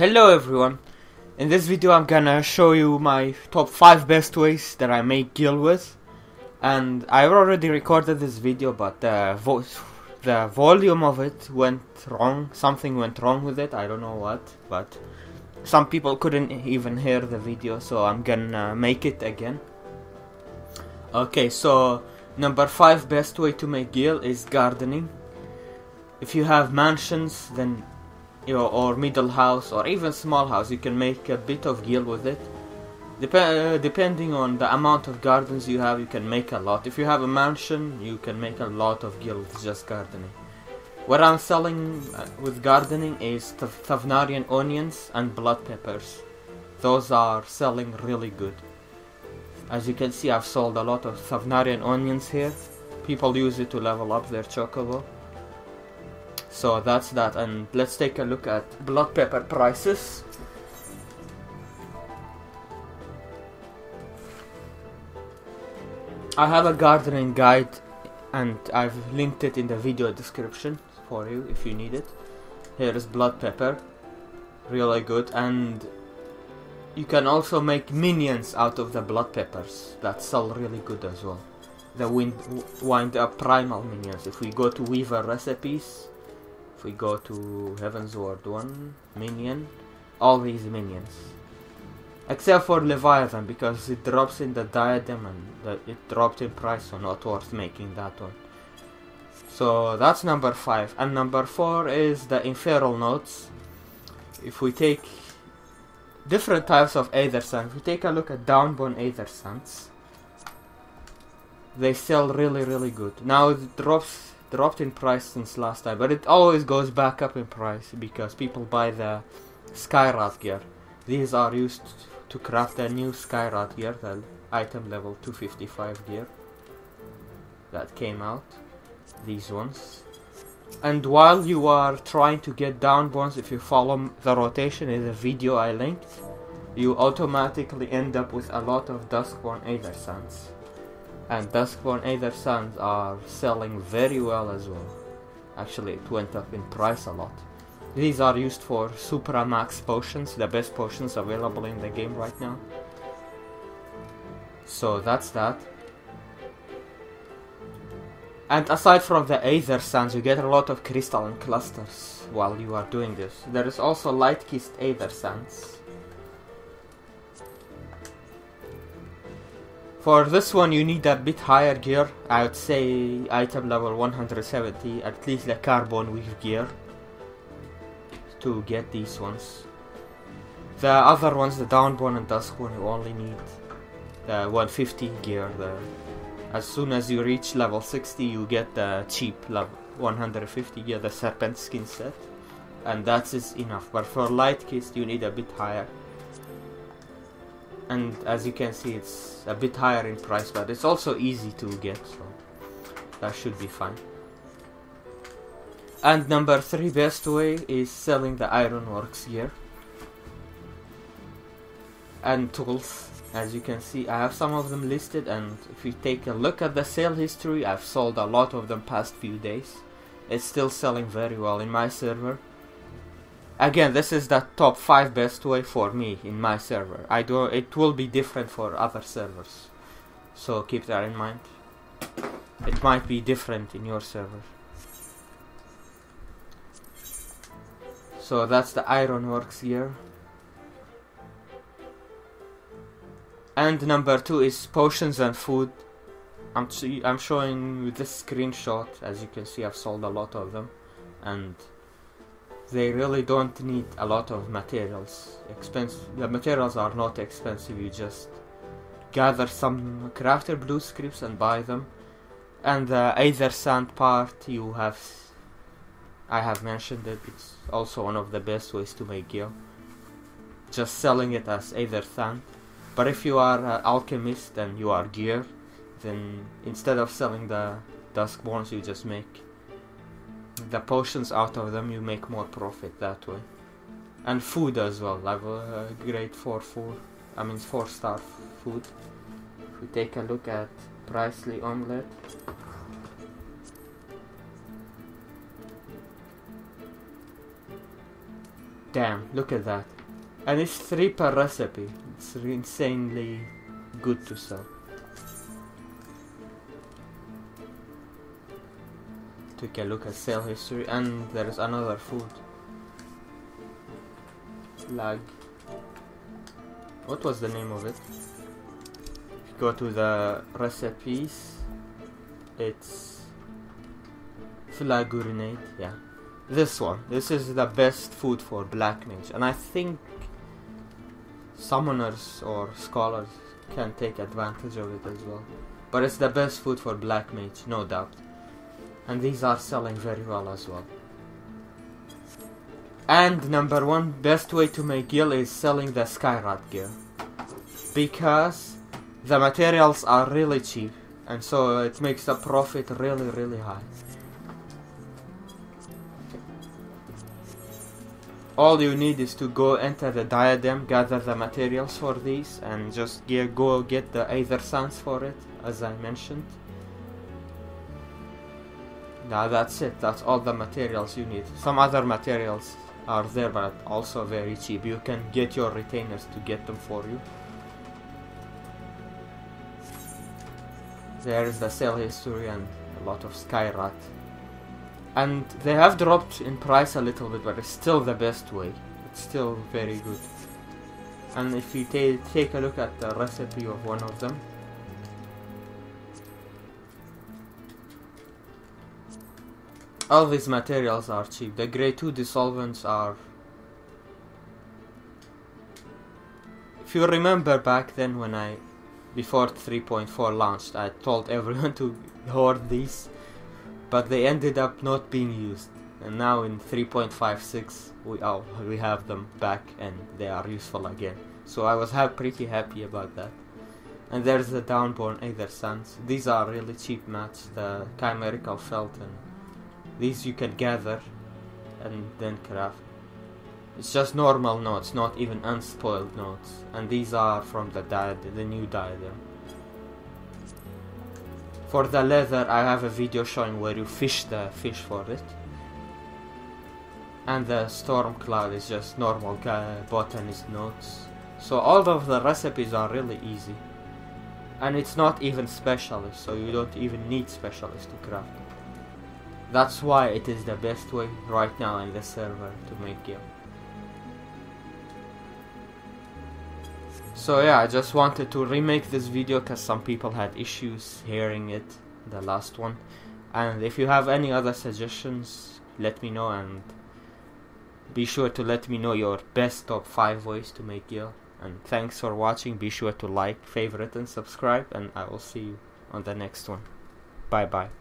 Hello everyone, in this video I'm gonna show you my top 5 best ways that I make gil with. And I already recorded this video, but the volume of it went wrong. Something went wrong with it, I don't know what, but some people couldn't even hear the video, so I'm gonna make it again. Okay, so number 5 best way to make gil is gardening. If you have mansions, then or middle house or even small house, you can make a bit of gil with it. Depending on the amount of gardens you have, you can make a lot. If you have a mansion, you can make a lot of gil with just gardening. What I'm selling with gardening is Thavnarian onions and blood peppers. Those are selling really good. As you can see, I've sold a lot of Thavnarian onions here. People use it to level up their chocobo. So that's that, and let's take a look at blood pepper prices. I have a gardening guide and I've linked it in the video description for you if you need it. Here is blood pepper, really good, and you can also make minions out of the blood peppers that sell really good as well. The wind up primal minions. If we go to Weaver recipes, if we go to Heaven's Ward 1, minion, all these minions. Except for Leviathan, because it drops in the diadem and it dropped in price, so not worth making that one. So that's number 5. And number 4 is the Infernal Notes. If we take different types of Aether Sands, if we take a look at Downbone Aether Sands, they sell really good. Now it dropped in price since last time, but it always goes back up in price because people buy the Skywrath gear. These are used to craft a new Skywrath gear, the item level 255 gear that came out. These ones. And while you are trying to get downbones, if you follow the rotation in the video I linked, you automatically end up with a lot of Duskborn Aether Sands. And Duskborn Aether Sands are selling very well as well. Actually, it went up in price a lot. These are used for Supra Max potions, the best potions available in the game right now. So that's that. And aside from the Aether Sands, you get a lot of crystalline clusters while you are doing this. There is also Light Kissed Aether Sands. For this one you need a bit higher gear. I would say item level 170, at least the carbon weave gear, to get these ones. The other ones, the Downborn and Duskborn, you only need the 150 gear. As soon as you reach level 60 you get the cheap level 150 gear, the Serpent Skin set, and that is enough. But for Light Kissed you need a bit higher. And as you can see, it's a bit higher in price, but it's also easy to get, so that should be fine. And number 3 best way is selling the Ironworks gear and tools. As you can see, I have some of them listed, and if you take a look at the sale history, I've sold a lot of them past few days. It's still selling very well in my server. Again, this is the top 5 best way for me in my server. It will be different for other servers, so keep that in mind. It might be different in your server. So that's the Ironworks gear. And number 2 is potions and food. I'm showing you this screenshot. As you can see, I've sold a lot of them, and they really don't need a lot of materials. The materials are not expensive. You just gather some crafter blue scripts and buy them. And the Aether Sand part, I have mentioned it. It's also one of the best ways to make gear, just selling it as Aether Sand. But if you are an alchemist and you are gear, then instead of selling the Duskborns, you just make the potions out of them. You make more profit that way. And food as well. I have a great 4-star food. If we take a look at Pricely Omelette, Damn, look at that. And it's 3 per recipe. It's insanely good to sell. Take a look at sale history, and there is another food. Lag. What was the name of it? If you go to the recipes, it's flagurinate, yeah. This one. This is the best food for black mage, and I think summoners or scholars can take advantage of it as well. But it's the best food for black mage, no doubt. And these are selling very well as well. And number 1 best way to make gil is selling the Skywrath gear, because the materials are really cheap, and so it makes the profit really high. All you need is to go enter the diadem, gather the materials for these, and just go get the Aether Sands for it, as I mentioned. Now that's it, that's all the materials you need. Some other materials are there, but also very cheap. You can get your retainers to get them for you. There is the sale history and a lot of Skywrath. And they have dropped in price a little bit, but it's still the best way. It's still very good. And if you take a look at the recipe of one of them, all these materials are cheap. The grade 2 dissolvents are... If you remember back then when before 3.4 launched, I told everyone to hoard these, but they ended up not being used. And now in 3.56 we have them back and they are useful again. So I was pretty happy about that. And there's the Downborn Aether Sands. These are really cheap mats, the Chimerical Felt, and these you can gather and then craft. It's just normal notes, not even unspoiled notes. And these are from the new diadem. For the leather, I have a video showing where you fish the fish for it. And the storm cloud is just normal botanist notes. So all of the recipes are really easy. And it's not even specialist, so you don't even need specialists to craft them. That's why it is the best way right now in the server to make gil. So yeah, I just wanted to remake this video because some people had issues hearing it, the last one. And if you have any other suggestions, let me know, and be sure to let me know your best top 5 ways to make gil. And thanks for watching. Be sure to like, favorite and subscribe, and I will see you on the next one. Bye bye.